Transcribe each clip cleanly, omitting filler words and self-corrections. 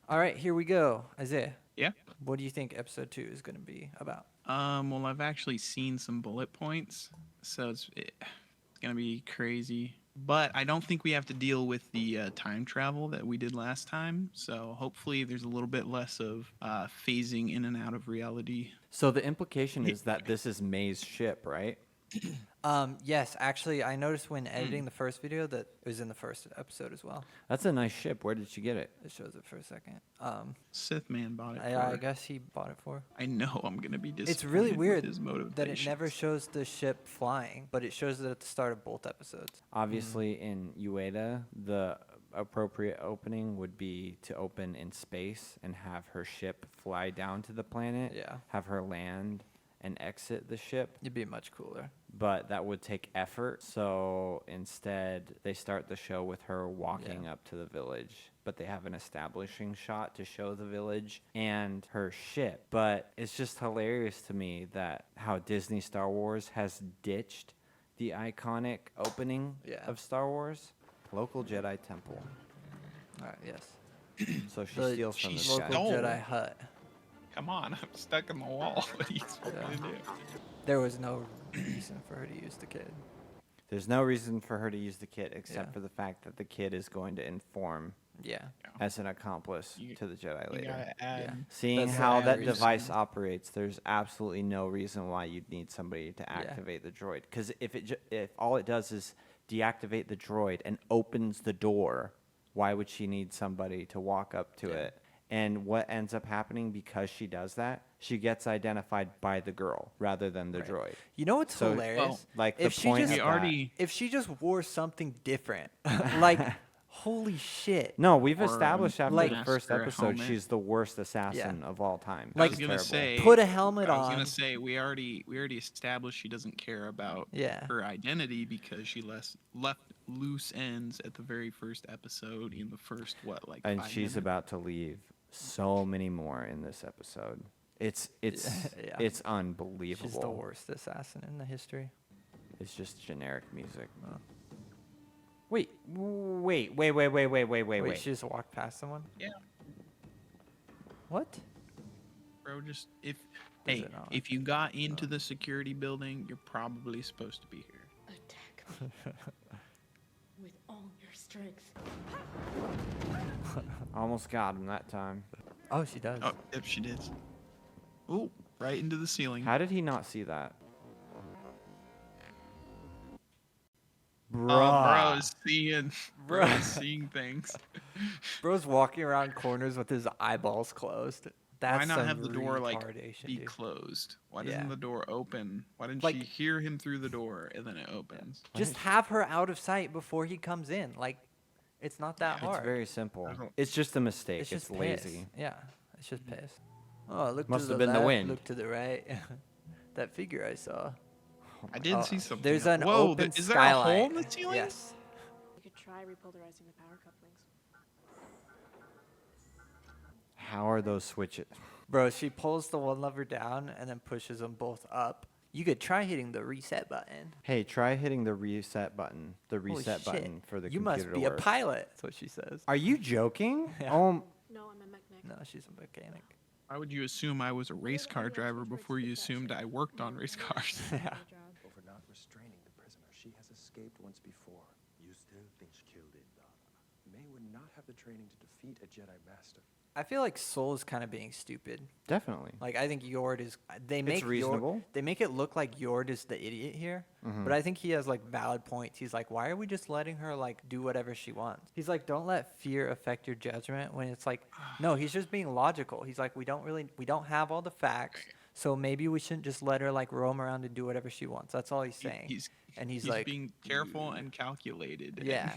All right, here we go. Isaiah, Yeah. what do you think episode 2 is going to be about? Well, I've actually seen some bullet points, so it's gonna be crazy. But I don't think we have to deal with the time travel that we did last time. So hopefully, there's a little bit less of phasing in and out of reality. So the implication is that this is May's ship, right? Yes, actually, I noticed when editing Mm. the first video that it was in the first episode as well. That's a nice ship. Where did she get it? It shows it for a second. Sith man bought it. I For, guess he bought it for. I know I'm gonna be disappointed. It's really with weird his that it never motivations. shows the ship flying, but it shows it at the start of both episodes. Obviously, in Ueda, the appropriate opening would be to open in space and have her ship fly down to the planet. Yeah. Have her land and exit the ship. It'd be much cooler. But that would take effort. So instead, they start the show with her walking Yeah. up to the village. But they have an establishing shot to show the village and her ship. But it's just hilarious to me that how Disney Star Wars has ditched the iconic opening Yeah. of Star Wars. Local Jedi temple. All right, yes. So she The steals from She this Local guy. stole. Jedi hut. Come on, I'm stuck in the wall. What do you expect me to do? There was no reason for her to use the kid. There's no reason for her to use the kid except Yeah. for the fact that the kid is going to inform Yeah. as an accomplice You- to the Jedi You later. gotta add. Seeing That's the how only that reason. device operates, there's absolutely no reason why you'd need somebody to activate the droid. Because if all it does is deactivate the droid and opens the door, why would she need somebody to walk up to Yeah. it? And what ends up happening because she does that, she gets identified by the girl rather than the Right. droid. You know what's So, hilarious? well, Like If the she point just- of We that- already. If she just wore something different, like, holy shit. No, we've Or a established after like- the first mask or a episode helmet. she's the worst assassin of all time. I Like- was She's gonna terrible. say. Put a helmet I was on. gonna say we already established she doesn't care about Yeah. her identity because she left loose ends at the very first episode in the first like And 5 she's minutes. about to leave so many more in this episode. It's Yeah. it's unbelievable. She's the worst assassin in the history. It's just generic music. Oh. Wait. Wait, she just walked past someone? Yeah, What? bro. Just Does hey, it not? if you got into the security building, you're probably supposed to be here. Attack me with all your strength. Almost got him that time. Oh, she does. Oh, yep, she did. Ooh, right into the ceiling. How did he not see that? Oh, Bruh. bro's seeing things. Bro's walking around corners with his eyeballs closed. That's Why not some have the door like retardation, be dude. closed? Why Yeah. doesn't the door open? Why didn't Like- she hear him through the door and then it opens? Just have her out of sight before he comes in. Like, it's not that It's hard. It's very simple. I don't- It's just a mistake. It's It's, just lazy. piss. Yeah, it's just piss. Oh, look Must to have the been the left, wind. Look to the right. That figure I saw. I did Oh, see something. There's an Whoa, open is there a skylight. hole in the ceiling? Yes. You could try repolarizing the power couplings. How are those switches? Bro, she pulls the one lever down and then pushes them both up. You could try hitting the reset button. Hey, try hitting the reset button. The Holy reset shit. button for the You computer must be to a work. pilot. That's what she says. Are you joking? Yeah. No, I'm a mechanic. No, she's a mechanic. Why would you assume I was a race car driver before you assumed I worked on race cars? Yeah. Over not restraining the prisoner, she has escaped once before. You still think she killed his daughter? May would not have the training to defeat a Jedi Master. I feel like Soul is kind of being stupid. Definitely. Like I think Yord is. They make reasonable. They make it look like Yord is the idiot here, but I think he has like valid points. He's like, why are we just letting her like do whatever she wants? He's like, don't let fear affect your judgment. When it's like, no, he's just being logical. He's like, we don't have all the facts, so maybe we shouldn't just let her like roam around and do whatever she wants. That's all he's saying. He's like, being careful and calculated. Yeah.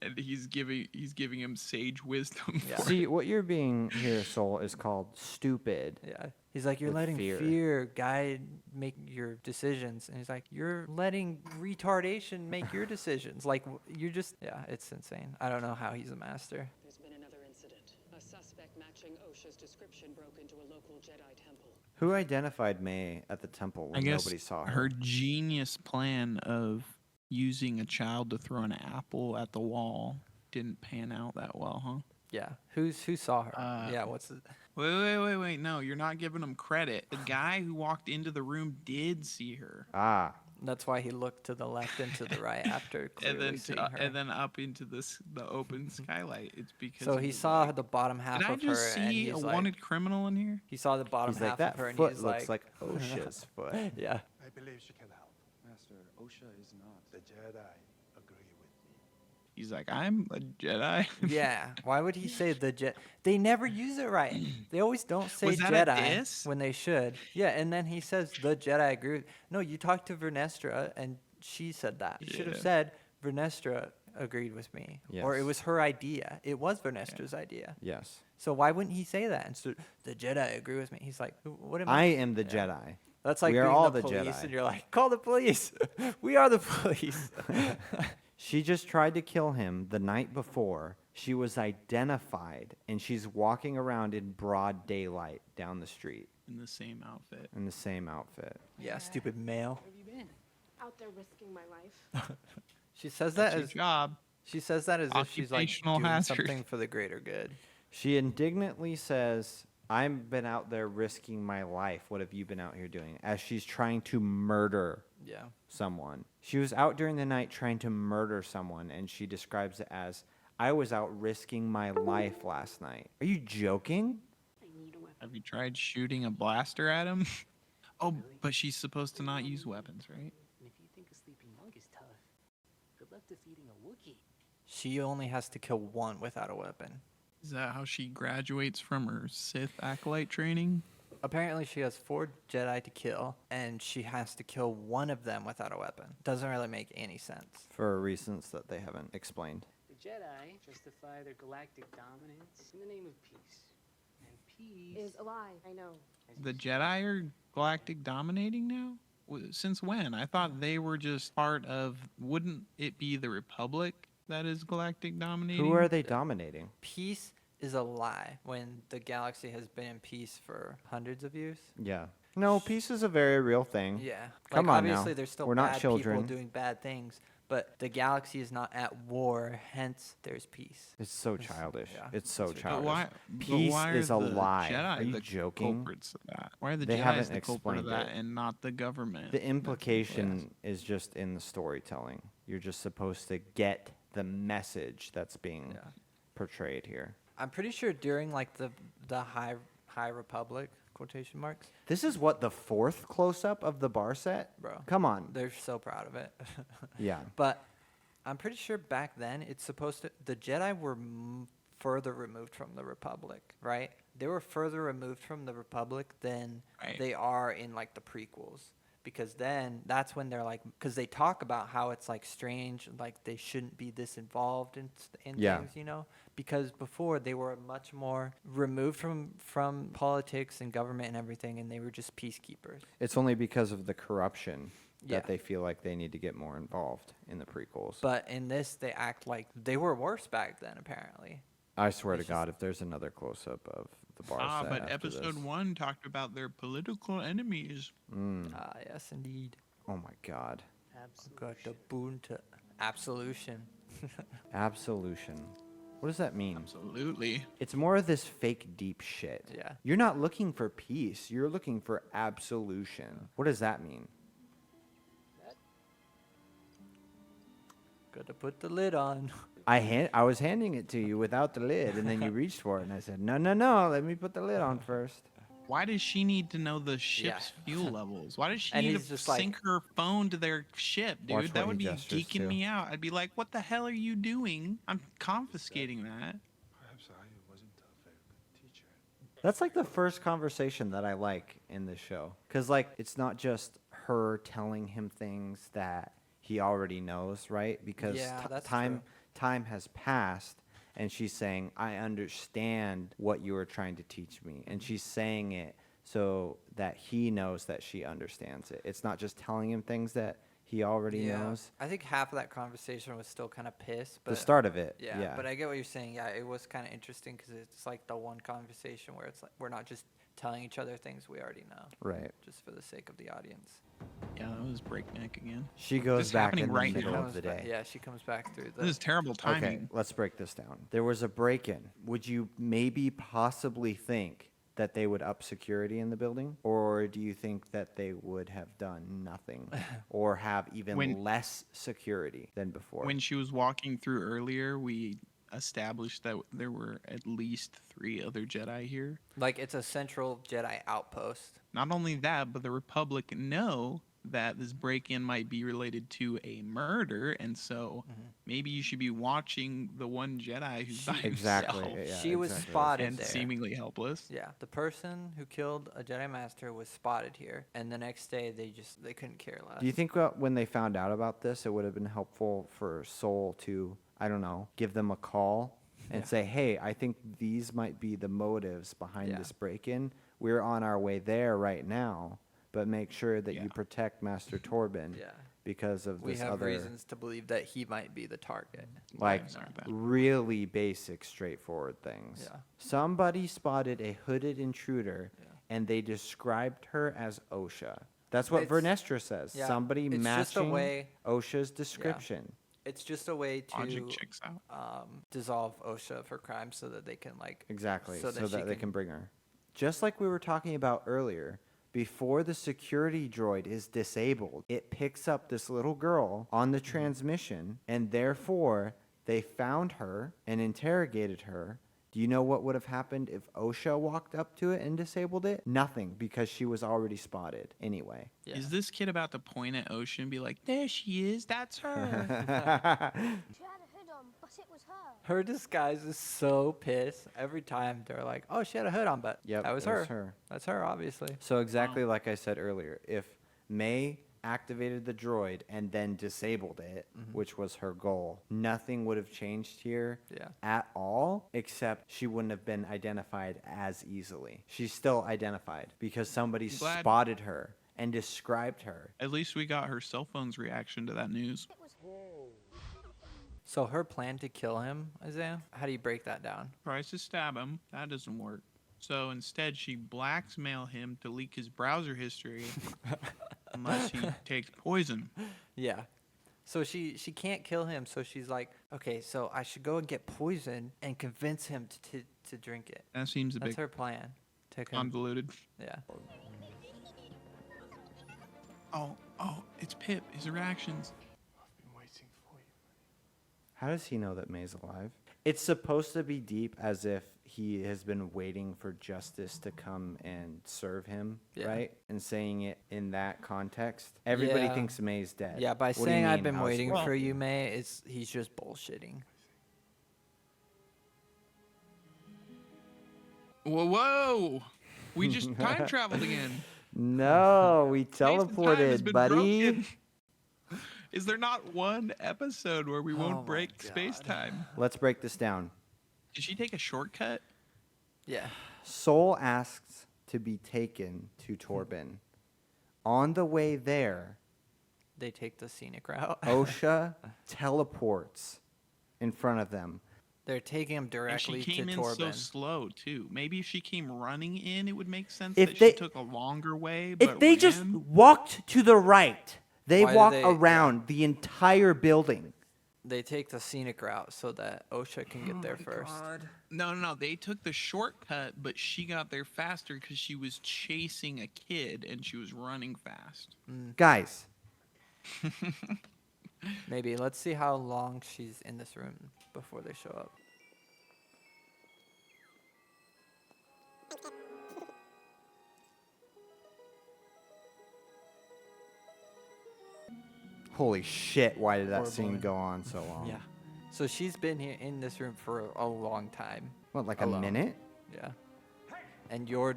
And he's giving him sage wisdom. Yeah. For it. See, what you're being here, Soul, is called stupid. yeah. He's like, you're With letting fear. fear guide make your decisions, and he's like, you're letting retardation make your decisions. Like you're just, yeah, it's insane. I don't know how he's a master. There's been another incident. A suspect matching OSHA's description broke into a local Jedi temple. Who identified May at the temple I when guess nobody saw her? her genius plan of using a child to throw an apple at the wall didn't pan out that well, huh? Yeah. Who saw her? Yeah. What's the? Wait. No, you're not giving him credit. The guy who walked into the room did see her. Ah, That's why he looked to the left and to the right after clearly seeing her. And then up into the open skylight. It's because So he saw like, the bottom half did I of her, just and see a he's like, wanted criminal in here? he saw the bottom he's like, half that of her, and foot he's looks like, like OSHA's foot. yeah. I believe she can help. Master, OSHA is not. The Jedi agree with me. He's like, I'm a Jedi. Yeah. Why would he say the Jedi? They never use it right. They always don't say Was that a Jedi diss? when they should. Yeah, and then he says the Jedi agree. No, you talked to Vernestra, and she said that. You should have Yeah. said Vernestra agreed with me, or it Yes. was her idea. It was Vernestra's idea. Yes. So why wouldn't he say that? And so the Jedi agree with me. He's like, what am I am the Jedi. That's like we are being all the the police, Jedi. and you're like, call the police. We are the police. She just tried to kill him the night before. She was identified, and she's walking around in broad daylight down the street In the same outfit. in the same outfit. Yeah, stupid male. Where have you been? Out there risking my life. She says that That's your as job. she says that as if she's like Occupational doing hazard. something for the greater good. She indignantly says, I've been out there risking my life. What have you been out here doing? As she's trying to murder Yeah. someone. She was out during the night trying to murder someone, and she describes it as, I was out risking my life last night. Are you joking? I need a weapon. Have you tried shooting a blaster at him? Oh, but she's supposed to not use weapons, right? And if you think a sleeping monk is tough, good luck defeating a Wookiee. She only has to kill one without a weapon. Is that how she graduates from her Sith Acolyte training? Apparently, she has 4 Jedi to kill, and she has to kill one of them without a weapon. Doesn't really make any sense. For reasons that they haven't explained. The Jedi justify their galactic dominance in the name of peace. And peace Is a lie. I know. The Jedi are galactic dominating now? Since when? I thought they were just part of. Wouldn't it be the Republic that is galactic dominating? Who are they dominating? Peace is a lie when the galaxy has been in peace for hundreds of years. Yeah. No, peace is a very real thing. Yeah. Come like, on now. obviously, there's still We're bad not children. people doing bad things, but the galaxy is not at war, hence there's peace. It's so childish. yeah, It's so it's childish. But why? Peace but why is are a the lie. Jedi Are you the joking? culprits of that? Why are the They Jedi haven't the culprit of explained that it. and not the government? The implication is just in the storytelling. You're just supposed to get the message that's being Yeah. portrayed here. I'm pretty sure during like the High Republic quotation marks, This is what the 4th close-up of the bar set? bro. Come on. They're so proud of it. Yeah. But I'm pretty sure back then it's supposed to. The Jedi were further removed from the Republic, right? They were further removed from the Republic than Right. they are in like the prequels. Because then that's when they're like, because they talk about how it's like strange, like they shouldn't be this involved in Yeah. things, you know. Because before they were much more removed from politics and government and everything, and they were just peacekeepers. It's only because of the corruption Yeah. that they feel like they need to get more involved in the prequels. But in this, they act like they were worse back then, apparently. I swear to it's God, if there's another close-up of the bar set but after episode this. 1 talked about their political enemies. Ah, yes, indeed. Oh my God. Got the boon to absolution. Absolution. What does that mean? Absolutely. It's more of this fake deep shit. Yeah. You're not looking for peace. You're looking for absolution. What does that mean? Got to put the lid on. I was handing it to you without the lid, and then you reached for it, and I said, no, let me put the lid on first. Why does she need to know the ship's fuel levels? Why does she And need he's to just like- sync her phone to their ship, dude? Watch That what would he be gestures geeking to. me out. I'd be like, what the hell are you doing? I'm confiscating that. Perhaps I wasn't a very good teacher. That's like the first conversation that I like in this show. Because, like, it's not just her telling him things that he already knows, right? Because Yeah, that's time true. time has passed, and she's saying, I understand what you were trying to teach me. And she's saying it so that he knows that she understands it. It's not just telling him things that He already Yeah. knows. I think half of that conversation was still kind of pissed. But The start of it. Yeah, Yeah. but I get what you're saying. Yeah, it was kind of interesting because it's like the one conversation where it's like we're not just telling each other things we already know, Right. just for the sake of the audience. Yeah, that was breakneck again. She goes This is back happening in the right middle now. of the day. Yeah, she comes back through the. This is terrible timing. Okay, let's break this down. There was a break-in. Would you maybe possibly think that they would up security in the building? Or do you think that they would have done nothing or have even When- less security than before? When she was walking through earlier, we established that there were at least 3 other Jedi here. Like it's a central Jedi outpost. Not only that, but the Republic know that this break-in might be related to a murder, and so maybe you should be watching the one Jedi who's by Exactly. himself Yeah, She was exactly. spotted and there. seemingly helpless. Yeah, the person who killed a Jedi Master was spotted here, and the next day they couldn't care less. Do you think when they found out about this, it would have been helpful for Soul to, I don't know, give them a call and Yeah. say, hey, I think these might be the motives behind Yeah. this break-in. We're on our way there right now, but make sure that Yeah. you protect Master Torben Yeah. because of We this have other, reasons to believe that he might be the target. like, Vibes aren't bad. really basic, straightforward things. Yeah. Somebody spotted a hooded intruder, Yeah. and they described her as OSHA. That's what It's- Vernestra says. yeah, Somebody it's just a matching way- OSHA's description. It's just a way Logic to checks out. dissolve OSHA for crime so that they can like Exactly, so so that that, she they can bring her. Just like we were talking about earlier, before the security droid is disabled, it picks up this little girl on the transmission, and therefore they found her and interrogated her. Do you know what would have happened if OSHA walked up to it and disabled it? Nothing, because she was already spotted anyway. Yeah. Is this kid about to point at Ocean and be like, there she is, that's her? She had a hood on, but it was her. Her disguise is so pissed every time they're like, "Oh, she had a hood on," but Yep, that was it her. was her. That's her, obviously. So exactly like I said earlier, if May activated the droid and then disabled it, which was her goal, nothing would have changed here Yeah. at all, except she wouldn't have been identified as easily. She's still identified because somebody Glad- spotted her and described her. At least we got her cell phone's reaction to that news. It was So her plan to kill him, Isaiah, how do you break that down? Tries to stab him. That doesn't work. So instead, she blackmail him to leak his browser history unless he takes poison. Yeah. So she can't kill him, so she's like, okay, so I should go and get poison and convince him to drink it. That seems a That's bit her plan. To convoluted. yeah. Oh, it's Pip. His reactions. I've been waiting for you. How does he know that May's alive? It's supposed to be deep, as if he has been waiting for justice to come and serve him, Yeah. right? And saying it in that context. Everybody Yeah. thinks May's dead. Yeah, by What do you saying I've mean, been how's- waiting Well- for you, May, he's just bullshitting. Whoa! We just time traveled again. No, we Space and time has teleported, been buddy. broken. Is there not one episode where we Oh won't my break God. space time? Let's break this down. Did she take a shortcut? Yeah. Soul asks to be taken to Torben. On the way there, They take the scenic route. OSHA teleports in front of them. They're taking him And directly she came to in so Torben. slow too. Maybe if she came running in, it would make sense If that they- she took a longer way. If But they just ran. walked to the right, they Why do walk they- around the entire building. They take the scenic route so that OSHA can get there first. No, they took the shortcut, but she got there faster because she was chasing a kid and she was running fast. Guys, Maybe. Let's see how long she's in this room before they show up. holy shit, why did that Horrible, scene man. go on so long? Yeah. So she's been here in this room for a long time. What, like Alone. a minute? Yeah. And Yord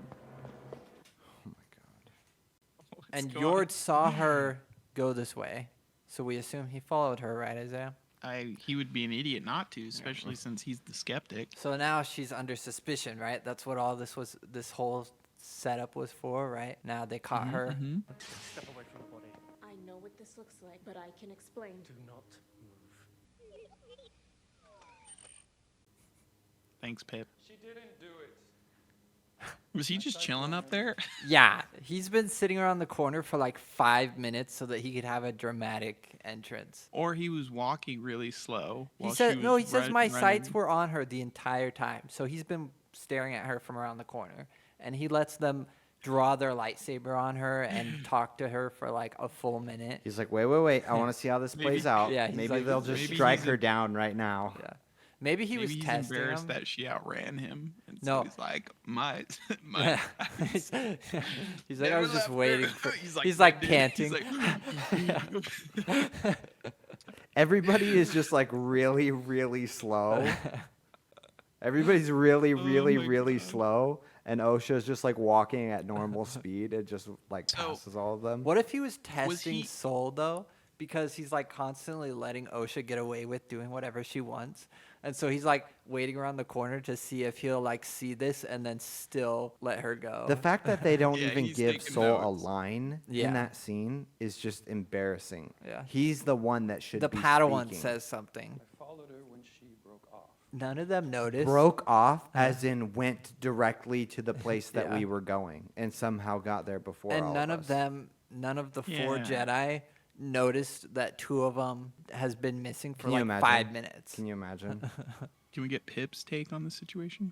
Oh my god. What's and going on? Yord saw her go this way. So we assume he followed her, right, Isaiah? He would be an idiot not to, especially since he's the skeptic. So now she's under suspicion, right? That's what all this whole setup was for, right? Now they caught her. Mhm. Step away from the body. I know what this this looks like, but I can explain. Do not move. Thanks, Pip. She didn't do it. Was he just chilling up there? Yeah, he's been sitting around the corner for like 5 minutes so that he could have a dramatic entrance. Or he was walking really slow. He while she said no. was He says my sights running. were on her the entire time, so he's been staring at her from around the corner, and he lets them draw their lightsaber on her and talk to her for like a full minute. He's like, wait. I want to see how this plays out. Yeah, he's maybe like- they'll just Maybe strike he's her a- down right now. Yeah, maybe he Maybe was he's testing embarrassed him. that she outran him. And No. so he's like, my Yeah. he's like, I was just waiting for. He's He's like, like dude, panting. He's like, Everybody is just like really, really slow. Everybody's really, really, my really God. slow. And OSHA's just like walking at normal speed. It just like So- passes all of them. What if he was testing he- Soul though? Because he's like constantly letting OSHA get away with doing whatever she wants. And so he's like waiting around the corner to see if he'll like see this and then still let her go. The fact that they don't Yeah, even he's give taking Soul notes. a line Yeah. in that scene is just embarrassing. Yeah. He's the one that should the be Padawan speaking. says something. I followed her when she broke off. None of them noticed. Broke off, as in went directly to the place that Yeah. we were going and somehow got there before And all none of of us. them, none of the four Yeah. Jedi noticed that two of them has been missing for Can you like imagine? 5 minutes. Can you imagine? can we get Pip's take on the situation?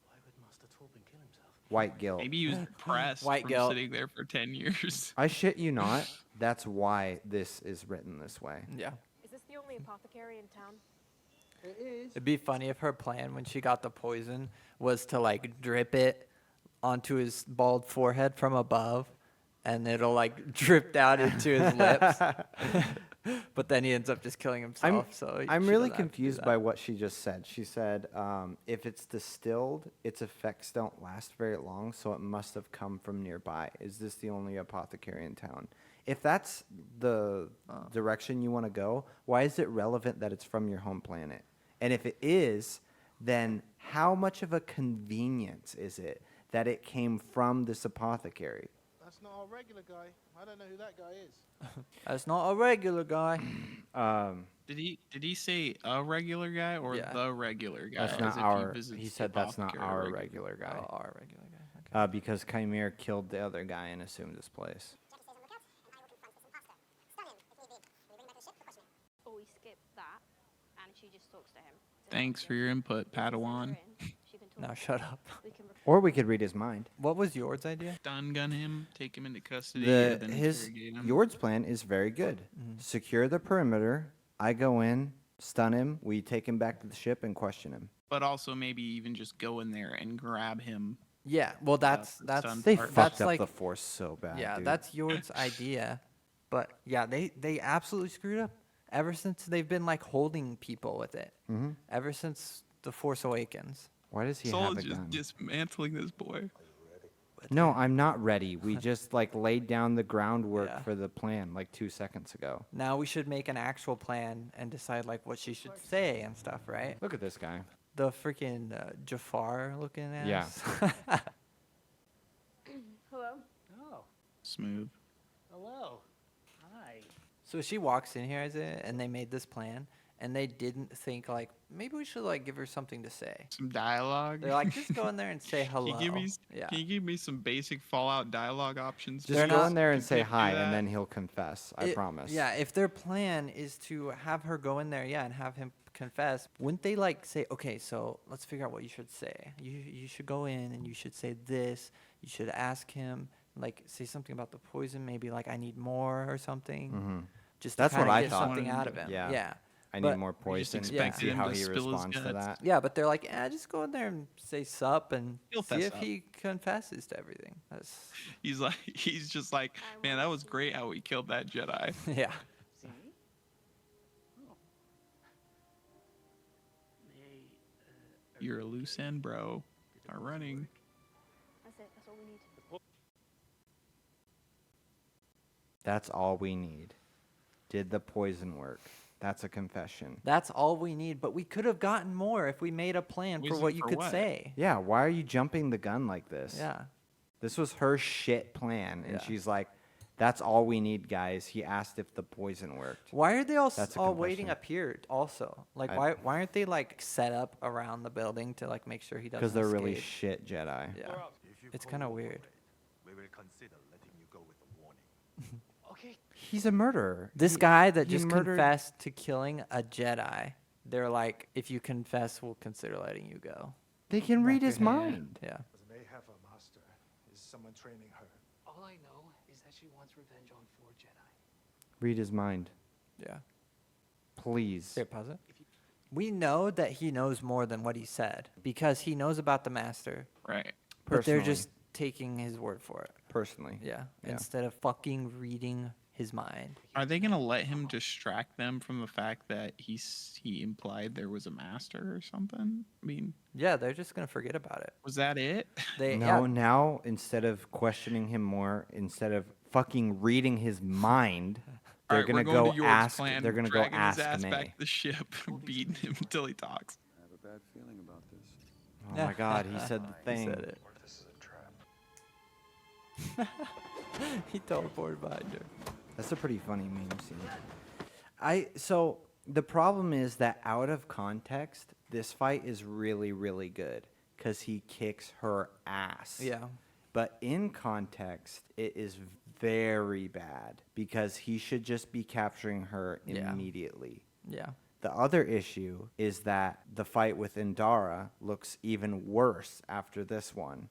Why would Master Torben kill himself? White guilt. Maybe he was depressed White from guilt. sitting there for 10 years. I shit you not. That's why this is written this way. Yeah. Is this the only apothecary in town? It is. It'd be funny if her plan when she got the poison was to like drip it onto his bald forehead from above and it'll like drip down into his lips. But then he ends up just killing himself. I'm she really doesn't have to do confused that. by what she just said. She said, if it's distilled, its effects don't last very long, so it must have come from nearby. Is this the only apothecary in town? If that's the direction you want to go, why is it relevant that it's from your home planet? And if it is, then how much of a convenience is it that it came from this apothecary? That's not our regular guy. I don't know who that guy is. That's not a regular guy. Did he say a regular guy or Yeah. the regular guy? That's as not if he our. visits He the said that's not apothecary our regularly? regular guy. Oh, our regular guy. Okay. Because Chimere killed the other guy and assumed his place. Or we skip that, and she just talks to him. Thanks for your input, Padawan. She can talk. Now shut up. We can Or we could read his mind. What was yours idea? Stun gun him, take him into custody, and then His interrogate him. Yord's plan is very good. Secure the perimeter. I go in, stun him. We take him back to the ship and question him. But also maybe even just go in there and grab him. Yeah, well that's the that's sun They part. fucked that's up like the force so bad. yeah, dude. that's Yord's idea. But yeah, they absolutely screwed up. Ever since they've been like holding people with it. Mm-hmm. Ever since The Force Awakens. Why does he Soul have a is just gun? dismantling this boy. No, I'm not ready. We just like laid down the groundwork Yeah. for the plan like 2 seconds ago. Now we should make an actual plan and decide like what she should say and stuff, right? Look at this guy. The freaking Jafar looking ass. Yeah. Hello? Oh, Smooth. hello. Hi. So she walks in here as it, and they made this plan, and they didn't think like maybe we should like give her something to say. Some dialogue. They're like, just go in there and say hello. Can you, give me, yeah. can you give me some basic Fallout dialogue options? Just They're go not- in there and Can say Pip do hi, that? and then he'll confess. I promise. Yeah, if their plan is to have her go in there, yeah, and have him confess, wouldn't they like say, okay, so let's figure out what you should say. You should go in and you should say this. You should ask him, like, say something about the poison, maybe like I need more or something. Mhm. Just That's to what kinda I get thought. something out of him. Yeah. Yeah. I But need more we just poison. expected See him how to he spill his responds to guts. that. Yeah, but they're like, just go in there and say sup and He'll see fess if up. he confesses to everything. That's He's just like, man, that was great how we killed that Jedi. yeah. See? Oh. They, You're a loose end, bro. Are running. That's it. That's all we need. That's all we need. Did the poison work? That's a confession. That's all we need, but we could have gotten more if we made a plan for Poison what you for could what? say. Yeah, why are you jumping the gun like this? Yeah. This was her shit plan, and Yeah. she's like, "That's all we need, guys." He asked if the poison worked. Why are they all That's a all waiting confession. up here? Also, like, I- why aren't they like set up around the building to like make sure he doesn't? Because they're really escape? shit Jedi. Yeah, If you it's kind of cooperate, weird. we will consider letting you go with a warning. Okay. He's a murderer. This guy that he just murdered- confessed to killing a Jedi, they're like, if you confess, we'll consider letting you go. They can read his Yeah. mind. Yeah. They have a master. Is someone training her? All I know is that she wants revenge on 4 Jedi. Read his mind, Yeah. please. Here, pause it. We know that he knows more than what he said because he knows about the master, Right. but they're Personally. just taking his word for it. Personally. Yeah. Yeah. Instead of fucking reading his mind. Are they gonna let him distract them from the fact that he implied there was a master or something? I mean, Yeah, they're just gonna forget about it. was that it? They No, yeah, now instead of questioning him more, instead of fucking reading his mind, they're Alright, we're gonna going go to York's ask. plan, They're gonna go dragging his ask ass May. back to the ship, beating him until he talks. I have a bad feeling about this. Oh my God, he said the he thing. said it. Or this is a trap. He teleported behind her. That's a pretty funny meme scene. So the problem is that out of context, this fight is really, really good because he kicks her ass. Yeah. But in context, it is very bad because he should just be capturing her Yeah. immediately. Yeah. The other issue is that the fight with Indara looks even worse after this one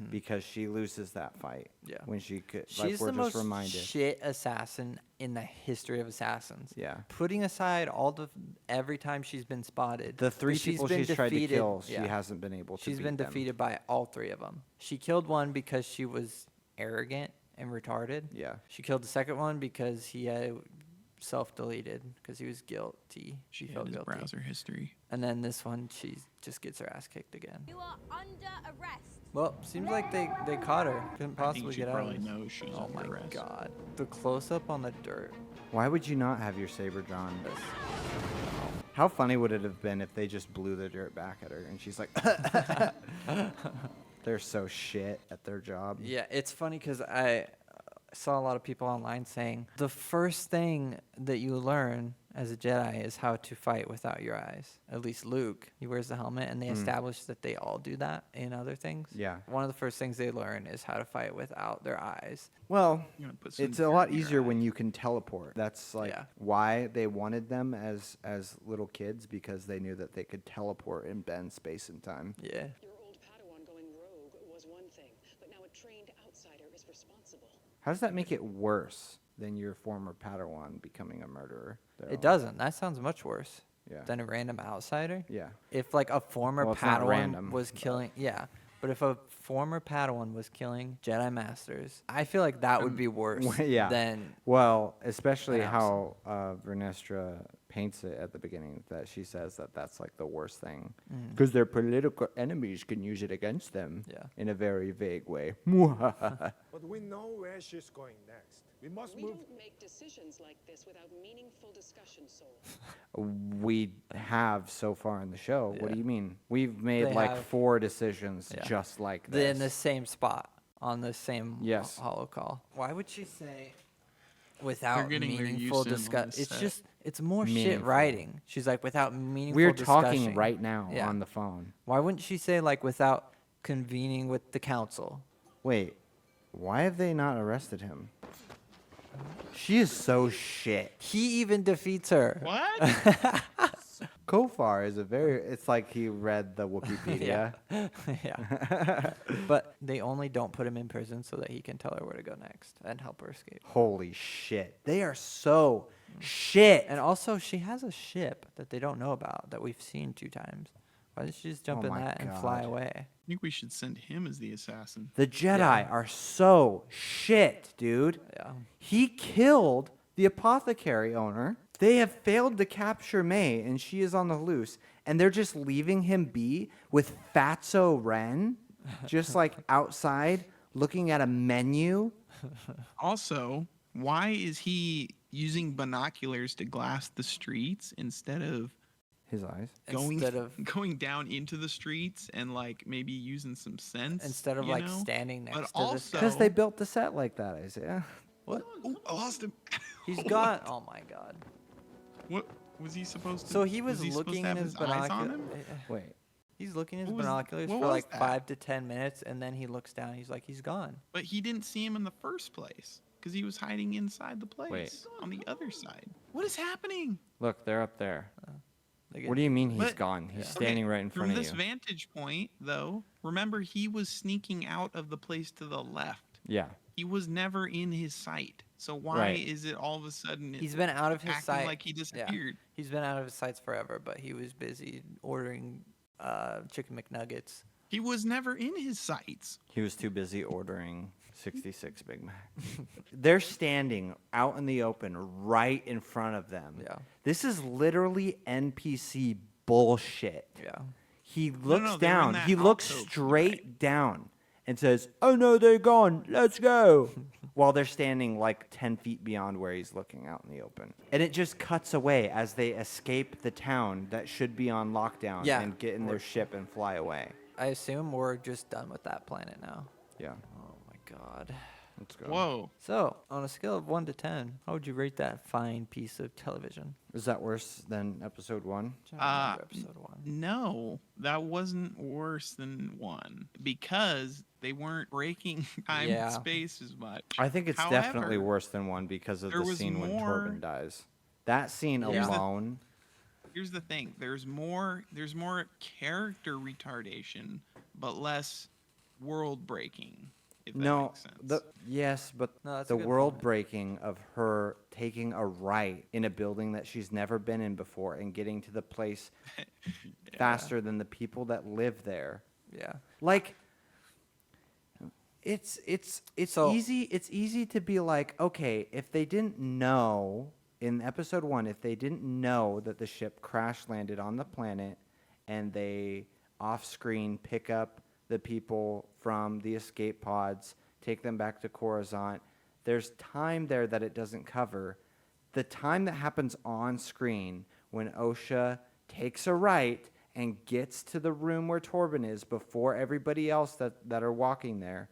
because she loses that fight. Yeah. When she could, like She's we're the just most reminded. shit assassin in the history of assassins. Yeah. Putting aside all the every time she's been spotted. The 3 but people been she's tried to defeated- kill, she yeah. hasn't been able to She's beat been them. defeated by all 3 of them. She killed one because she was arrogant and retarded. Yeah. She killed the second one because he had self-deleted because he was guilty. She felt had his guilty. browser history. And then this one, she just gets her ass kicked again. You are under arrest. Well, seems like they caught her. Couldn't I think possibly she get out. probably of this. knows she's Oh under my arrest. god. The close-up on the dirt. Why would you not have your saber drawn? This- How funny would it have been if they just blew the dirt back at her and she's like, they're so shit at their job. Yeah, it's funny because I saw a lot of people online saying the first thing that you learn as a Jedi is how to fight without your eyes. At least Luke, he wears the helmet, and they establish that they all do that in other things. Yeah. One of the first things they learn is how to fight without their eyes. Well, You're gonna put some it's a dirt lot in your easier eye. when you can teleport. That's like Yeah. why they wanted them as little kids, because they knew that they could teleport and bend space and time. Yeah. Your old Padawan going rogue was one thing, but now a trained outsider is responsible. How does that make it worse than your former Padawan becoming a murderer? It doesn't. That sounds much worse Yeah. than a random outsider. Yeah. If like a former Well, it's not Padawan random, was but- killing, yeah. But if a former Padawan was killing Jedi Masters, I feel like that would be worse yeah. than Well, especially An how Vernestra paints it at the beginning, that she says that that's like the worst thing. Because their political enemies can use it against them Yeah. in a very vague way. But we know where she's going next. We must We move. don't make decisions like this without meaningful discussion, Soul. We have so far in the show. What Yeah. do you mean? We've made They like have. 4 decisions Yeah. just like in this. the same spot on the same Yes. holo call. Why would she say without getting their meaningful use in on discussion? this It's set. just it's more shit Meaningful. writing. She's like without meaningful. We're discussion. talking right now Yeah. on the phone. Why wouldn't she say like without convening with the council? Wait, why have they not arrested him? She is so shit. He even defeats her. What? Kofar is a very. It's like he read the Wikipedia. Yeah. But they only don't put him in prison so that he can tell her where to go next and help her escape. Holy shit. They are so shit. And also, she has a ship that they don't know about that we've seen 2 times. Why didn't she just jump Oh in my that and fly God. away? I think we should send him as the assassin. The Jedi are so shit, dude. Yeah. He killed the apothecary owner. They have failed to capture May, and she is on the loose. And they're just leaving him be with Fatso Ren, just like outside looking at a menu. Also, why is he using binoculars to glass the streets instead of His eyes. going Instead of going down into the streets and like maybe using some sense instead of you like know? standing But next to this also- guy. Because they built the set like that, Isaiah. What? Oh, I lost him. He's What? gone. Oh my god. What was he supposed to? So he was supposed to looking have in his eyes on binoculars. him? Wait. He's looking in his What was- binoculars what for was like that? 5 to 10 minutes, and then he looks down. He's like, he's gone. But he didn't see him in the first place because he was hiding inside the place on the other side. What is happening? Look, they're up there. Like, What do you mean he's But- gone? He's Yeah. standing right in front From of this you. vantage point, though, remember he was sneaking out of the place to the left. Yeah. He was never in his sight. So why Right. is it all of a sudden He's been out of his acting sight. like he Yeah. disappeared? He's been out of his sights forever, but he was busy ordering chicken McNuggets. He was never in his sights. He was too busy ordering 66 Big Mac. They're standing out in the open right in front of them. Yeah. This is literally NPC bullshit. Yeah. He no, looks they were in down. that He looks alcove, straight down and says, "Oh no, they're gone. Let's go." While they're standing like 10 feet beyond where he's looking out in the open. And it just cuts away as they escape the town that should be on lockdown Yeah. and get in their ship and fly away. I assume we're just done with that planet now. Yeah. Oh my god. Let's go. Whoa. So, on a scale of 1 to 10, how would you rate that fine piece of television? Is that worse than episode 1? I don't remember episode 1. No, that wasn't worse than 1 because they weren't breaking time Yeah. and space as much. I think it's definitely However, worse than 1 because of there the was scene when more- Torben dies. That scene Yeah. alone. Here's the thing: there's more character retardation, but less world breaking. If that No, makes sense. yes, but No, that's a the good world point. breaking of her taking a right in a building that she's never been in before and getting to the place faster than the people that live there. Yeah. Like it's So- easy to be like, okay, if they didn't know in episode 1, if they didn't know that the ship crash landed on the planet and they off screen pick up the people from the escape pods, take them back to Coruscant, there's time there that it doesn't cover. The time that happens on screen when Osha takes a right and gets to the room where Torben is before everybody else that are walking there,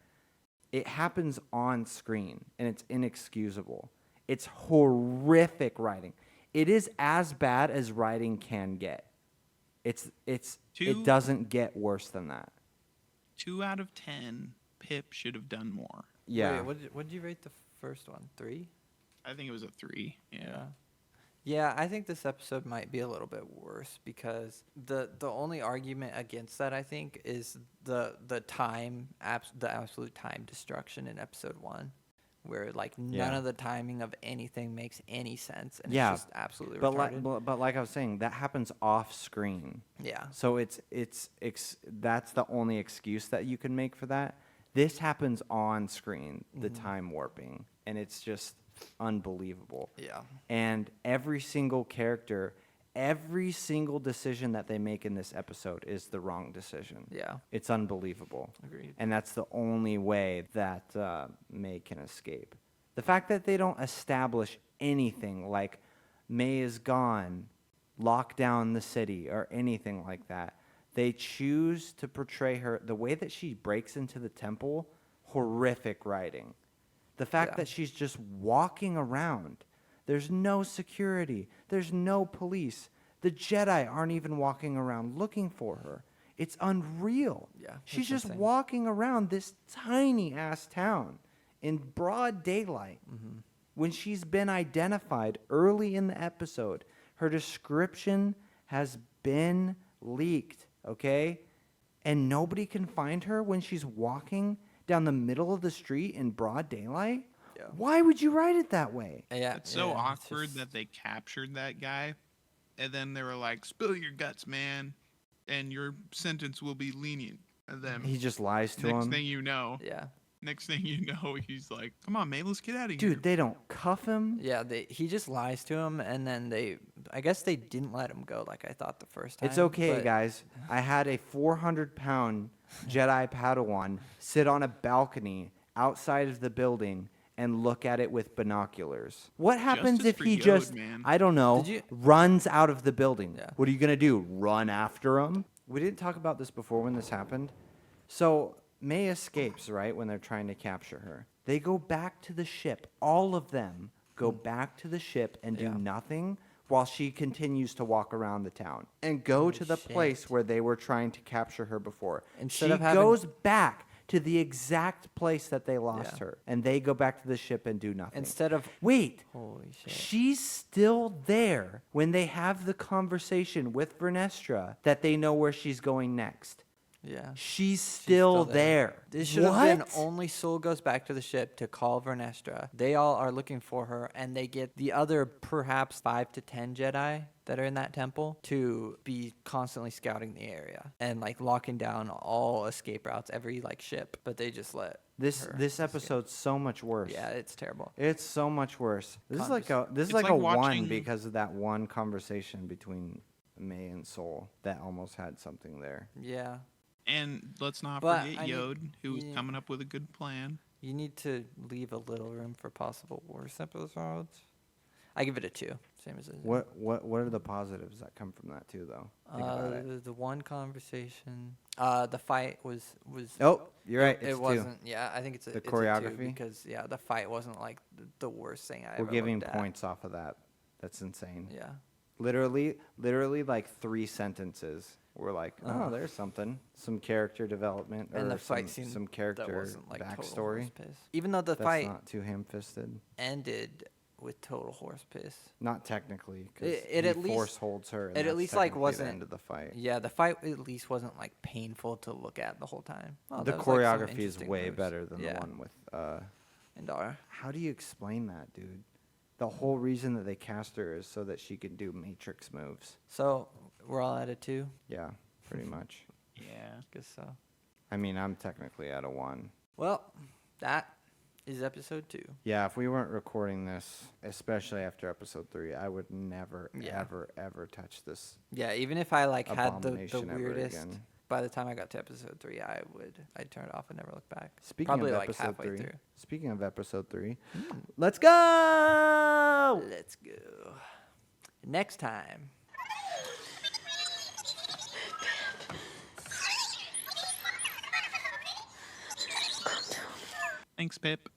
it happens on screen and it's inexcusable. It's horrific writing. It is as bad as writing can get. It doesn't get worse than that. 2 out of 10, Pip should have done more. Yeah. Wait, what did you rate the first one? 3? I think it was a 3. Yeah. Yeah, I think this episode might be a little bit worse because the only argument against that, I think, is the absolute time destruction in episode 1, where like none Yeah. of the timing of anything makes any sense, and Yeah, it's just absolutely But retarded. but like I was saying, that happens off screen. Yeah. So that's the only excuse that you can make for that. This happens on screen, the time warping, and it's just unbelievable. Yeah. And every single character, every single decision that they make in this episode is the wrong decision. Yeah. It's unbelievable. Agreed. And that's the only way that May can escape. The fact that they don't establish anything like May is gone, lock down the city, or anything like that. They choose to portray her the way that she breaks into the temple, horrific writing. The fact Yeah. that she's just walking around. There's no security. There's no police. The Jedi aren't even walking around looking for her. It's unreal. Yeah, She's it's just insane. walking around this tiny ass town in broad daylight. When she's been identified early in the episode, her description has been leaked, okay? And nobody can find her when she's walking down the middle of the street in broad daylight? Yeah. Why would you write it that way? Yeah. It's so yeah, awkward just- that they captured that guy, and then they were like, "Spill your guts, man, and your sentence will be lenient." And then He just lies to next him. thing you know, Yeah. he's like, "Come on, man, let's get out of here." Dude, they don't cuff him. Yeah, he just lies to him, and then I guess they didn't let him go like I thought the first time. It's okay, but- guys. I had a 400-pound Jedi Padawan sit on a balcony outside of the building and look at it with binoculars. What happens Justice if for he Yod, just, man. I don't know, Did you- runs out of the building? Yeah. What are you going to do? Run after him? We didn't talk about this before when this happened. So May escapes, right, when they're trying to capture her. They go back to the ship. All of them go back to the ship and do Yeah. nothing while she continues to walk around the town and go to the place shit. where they were trying to capture her before. Instead she of having- goes back to the exact place that they lost Yeah. her, and they go back to the ship and do nothing. Instead of Wait, holy shit. she's still there when they have the conversation with Vernestra that they know where she's going next. Yeah. She's still there. This should have been What? only Soul goes back to the ship to call Vernestra. They all are looking for her, and they get the other perhaps 5 to 10 Jedi that are in that temple to be constantly scouting the area and like locking down all escape routes, every like ship. But they just let This her this escape. episode's so much worse. Yeah, it's terrible. It's so much worse. This is like Convers- a this is It's like a like one watching- because of that one conversation between May and Soul that almost had something there. Yeah. And let's not But forget I need- Yod, who was yeah. coming up with a good plan. You need to leave a little room for possible worse episodes. I give it a 2, same as it. What are the positives that come from that too though? Think about it. The one conversation. The fight was. Oh, you're right. It It's two. wasn't. Yeah, I think it's a. The it's a 2 choreography? because yeah, the fight wasn't like the worst thing I We're ever giving looked at. points off of that. That's insane. Yeah. Literally like 3 sentences. We're like, oh, there's something, some character development, And or the fight some, scene some that character wasn't like total backstory. horse piss. Even though the That's fight not too ham-fisted. ended with total horse piss. Not technically, because It he at least- force holds her. And it at that's least, like, technically wasn't- the end of the fight. Yeah, the fight at least wasn't like painful to look at the whole time. Oh, The that was, like, some choreography is interesting way moves. better than Yeah. the one with. Indara. How do you explain that, dude? The whole reason that they cast her is so that she can do Matrix moves. So we're all at a 2. Yeah, pretty much. Yeah. Guess so. I mean, I'm technically at a 1. Well, that is episode 2. Yeah, if we weren't recording this, especially after episode 3, I would never, Yeah. ever touch this Yeah, even if I like had the abomination ever weirdest. again. By the time I got to episode 3, I'd turn it off and never look back. Speaking Probably of like episode halfway 3, through. speaking of episode 3, let's go! Let's go. Next time. Thanks, Pip.